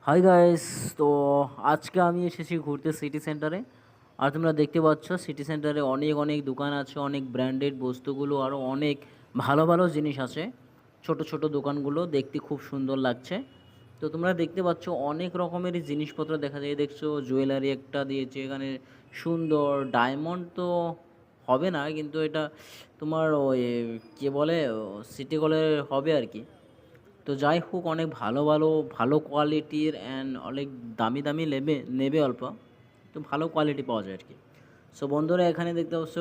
Hi guys. তো আজকে আমি এসেছি ঘুরতে সিটি সেন্টারে। আর তোমরা দেখতে পাচ্ছ সিটি সেন্টারে অনেক অনেক দোকান আছে, অনেক ব্র্যান্ডেড বস্তুগুলো, আরও অনেক ভালো ভালো জিনিস আছে। ছোট ছোট দোকানগুলো দেখতে খুব সুন্দর লাগছে। তো তোমরা দেখতে পাচ্ছ অনেক রকমেরই জিনিসপত্র দেখা যায়। দেখছো জুয়েলারি একটা দিয়েছে এখানে, সুন্দর ডায়মন্ড তো হবে না, কিন্তু এটা তোমার ওই কে বলে সিটি গোল্ডের হবে আর কি। তো যাই হোক, অনেক ভালো ভালো ভালো কোয়ালিটির অ্যান্ড অনেক দামি দামি নেবে নেবে অল্প, তো ভালো কোয়ালিটি পাওয়া যায় আর কি। সো বন্ধুরা, এখানে দেখতে পাচ্ছ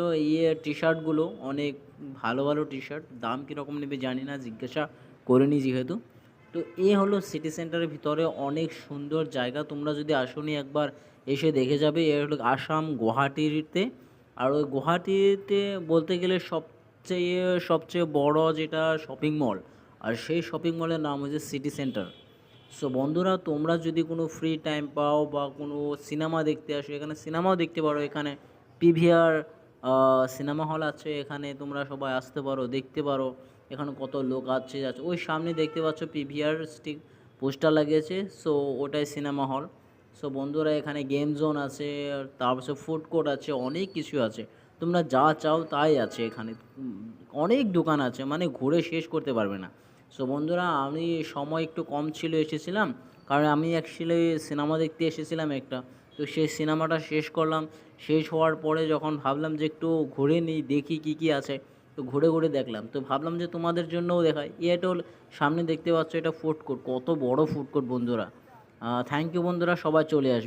টি শার্টগুলো অনেক ভালো ভালো টি শার্ট। দাম কীরকম নেবে জানি না, জিজ্ঞাসা করিনি যেহেতু। তো হলো সিটি সেন্টারের ভিতরে অনেক সুন্দর জায়গা। তোমরা যদি আসোনি একবার এসে দেখে যাবে। এ হলো আসাম গুয়াহাটিতে। আর ওই গুয়াহাটিতে বলতে গেলে সবচেয়ে সবচেয়ে বড় যেটা শপিং মল, আর সেই শপিং মলের নাম হচ্ছে সিটি সেন্টার। সো বন্ধুরা, তোমরা যদি কোনো ফ্রি টাইম পাও বা কোনো সিনেমা দেখতে আসো, এখানে সিনেমাও দেখতে পারো। এখানে পিভিআর সিনেমা হল আছে, এখানে তোমরা সবাই আসতে পারো, দেখতে পারো এখানে কত লোক আছে যাচ্ছে। ওই সামনে দেখতে পাচ্ছ পিভিআর স্টিক পোস্টার লাগিয়েছে, সো ওটাই সিনেমা হল। সো বন্ধুরা, এখানে গেম জোন আছে, তারপর ফুড কোর্ট আছে, অনেক কিছু আছে। তোমরা যা চাও তাই আছে এখানে। অনেক দোকান আছে, মানে ঘুরে শেষ করতে পারবে না। সো বন্ধুরা, আমি সময় একটু কম ছিল, এসেছিলাম কারণ আমি অ্যাকচুয়ালি সিনেমা দেখতে এসেছিলাম একটা। তো সেই সিনেমাটা শেষ করলাম। শেষ হওয়ার পরে যখন ভাবলাম যে একটু ঘুরে নিই, দেখি কী কী আছে, তো ঘুরে ঘুরে দেখলাম। তো ভাবলাম যে তোমাদের জন্যও দেখাই। এটা হল সামনে দেখতে পাচ্ছ, এটা ফুড কোর্ট, কত বড় ফুড কোর্ট বন্ধুরা। থ্যাংক ইউ বন্ধুরা, সবাই চলে আসবে।